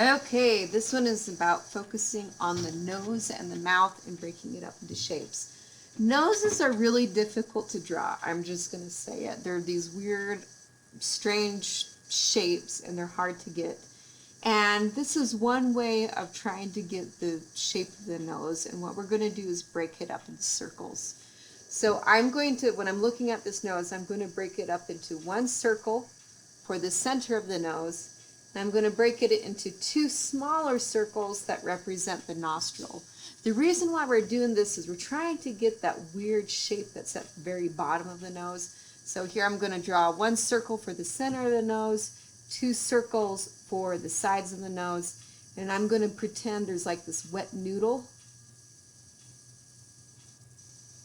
Okay, this one is about focusing on the nose and the mouth and breaking it up into shapes. Noses are really difficult to draw. I'm just going to say it. They're these weird, strange shapes and they're hard to get. And this is one way of trying to get the shape of the nose. And what we're going to do is break it up into circles. So I'm going to, when I'm looking at this nose, I'm going to break it up into one circle for the center of the nose. And I'm going to break it into two smaller circles that represent the nostril. The reason why we're doing this is we're trying to get that weird shape that's at the very bottom of the nose. So here I'm going to draw one circle for the center of the nose, two circles for the sides of the nose, and I'm going to pretend there's like this wet noodle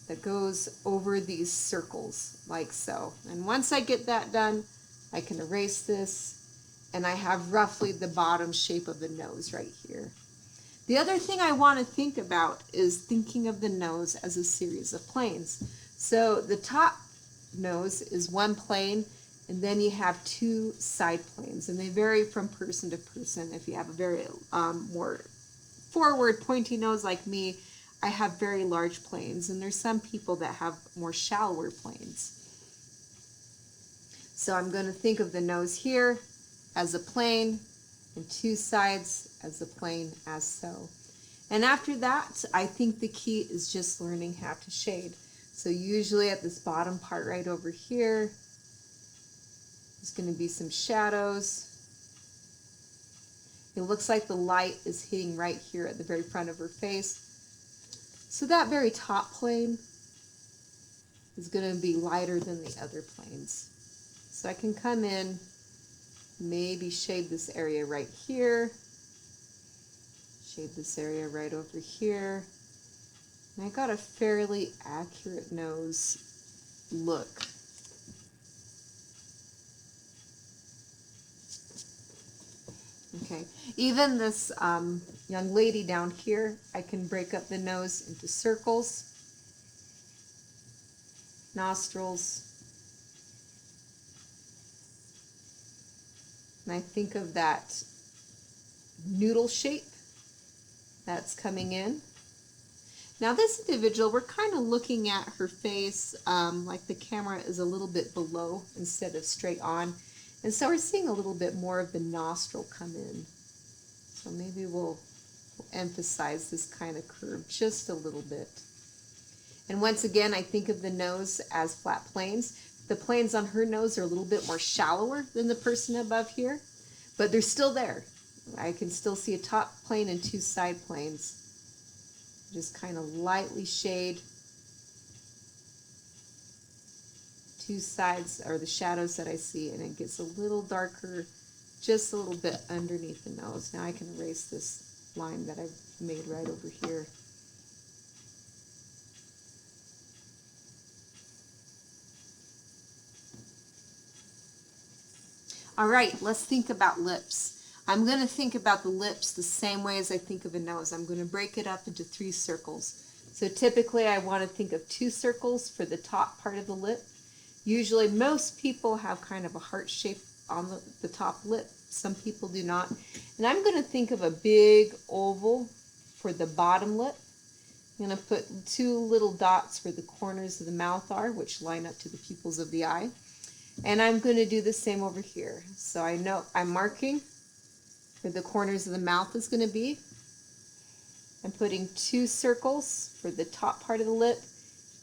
that goes over these circles like so. And once I get that done, I can erase this and I have roughly the bottom shape of the nose right here. The other thing I want to think about is thinking of the nose as a series of planes. So the top nose is one plane, and then you have two side planes, and they vary from person to person. If you have a very more forward pointy nose like me, I have very large planes, and there's some people that have more shallower planes. So I'm going to think of the nose here as a plane and two sides as a plane as so. And after that, I think the key is just learning how to shade. So usually at this bottom part right over here, there's going to be some shadows. It looks like the light is hitting right here at the very front of her face. So that very top plane is going to be lighter than the other planes. So I can come in, maybe shade this area right here, shade this area right over here. And I got a fairly accurate nose look. Okay, even this young lady down here, I can break up the nose into circles, nostrils, and I think of that noodle shape that's coming in. Now this individual, we're kind of looking at her face like the camera is a little bit below instead of straight on. And so we're seeing a little bit more of the nostril come in. So maybe we'll emphasize this kind of curve just a little bit. And once again, I think of the nose as flat planes. The planes on her nose are a little bit more shallower than the person above here, but they're still there. I can still see a top plane and two side planes. Just kind of lightly shade two sides or the shadows that I see, and it gets a little darker just a little bit underneath the nose. Now I can erase this line that I've made right over here. All right, let's think about lips. I'm going to think about the lips the same way as I think of a nose. I'm going to break it up into three circles. So typically I want to think of two circles for the top part of the lip. Usually most people have kind of a heart shape on the top lip. Some people do not. And I'm going to think of a big oval for the bottom lip. I'm going to put two little dots where the corners of the mouth are, which line up to the pupils of the eye. And I'm going to do the same over here. So I know I'm marking where the corners of the mouth is going to be. I'm putting two circles for the top part of the lip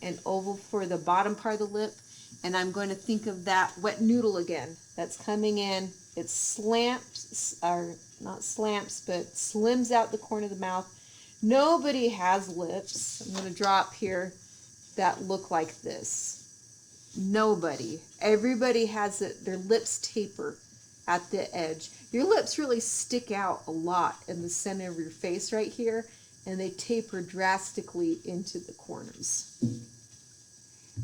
and oval for the bottom part of the lip. And I'm going to think of that wet noodle again that's coming in. It slamps, or not slamps, but slims out the corner of the mouth. Nobody has lips. I'm going to draw up here that look like this. Nobody. Everybody has it. Their lips taper at the edge. Your lips really stick out a lot in the center of your face right here, and they taper drastically into the corners.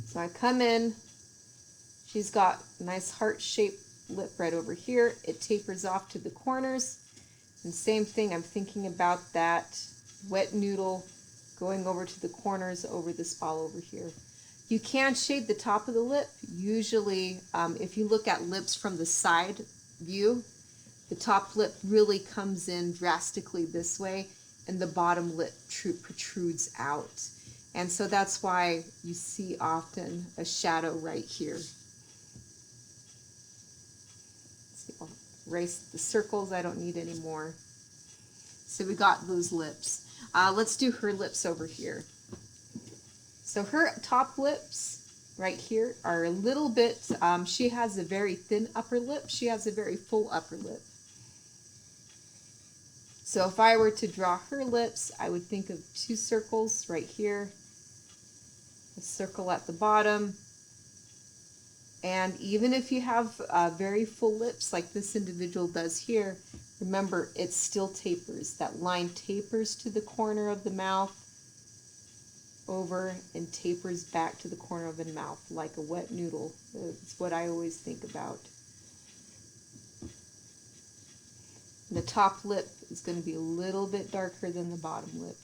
So I come in. She's got a nice heart-shaped lip right over here. It tapers off to the corners. And same thing, I'm thinking about that wet noodle going over to the corners over this ball over here. You can shade the top of the lip. Usually, if you look at lips from the side view, The top lip really comes in drastically this way, and the bottom lip protrudes out. And so that's why you see often a shadow right here. See, I'll erase the circles, I don't need any more. So we got those lips. Let's do her lips over here. So her top lips right here are a little bit, she has a very thin upper lip. She has a very full upper lip. So if I were to draw her lips, I would think of two circles right here, a circle at the bottom. And even if you have very full lips like this individual does here, remember it still tapers. That line tapers to the corner of the mouth, over, and tapers back to the corner of the mouth like a wet noodle. That's what I always think about. And the top lip is going to be a little bit darker than the bottom lip.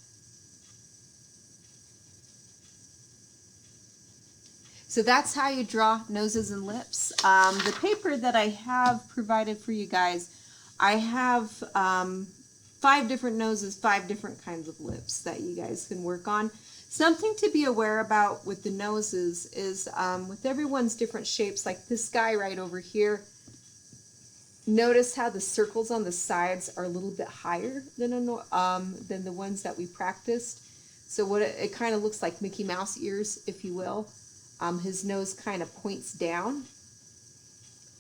So that's how you draw noses and lips. The paper that I have provided for you guys, I have 5 different noses, 5 different kinds of lips that you guys can work on. Something to be aware about with the noses is with everyone's different shapes, like this guy right over here, notice how the circles on the sides are a little bit higher than the ones that we practiced. So what it kind of looks like Mickey Mouse ears, if you will. His nose kind of points down.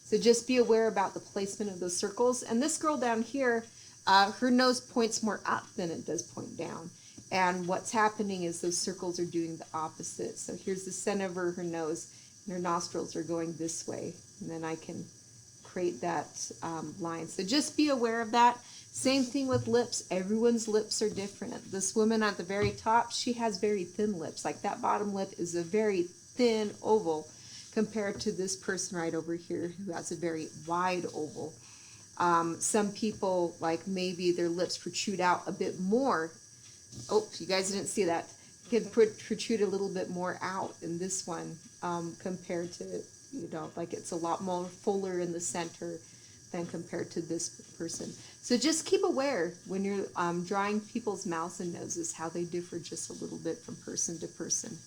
So just be aware about the placement of those circles. And this girl down here, her nose points more up than it does point down. And what's happening is those circles are doing the opposite. So here's the center of her nose, and her nostrils are going this way. And then I can create that line. So just be aware of that. Same thing with lips. Everyone's lips are different. This woman at the very top, she has very thin lips. Like that bottom lip is a very thin oval compared to this person right over here who has a very wide oval. Some people, like maybe their lips protrude out a bit more. Oh, you guys didn't see that. Can protrude a little bit more out in this one compared to, you know, like it's a lot more fuller in the center than compared to this person. So just keep aware when you're drawing people's mouths and noses how they differ just a little bit from person to person.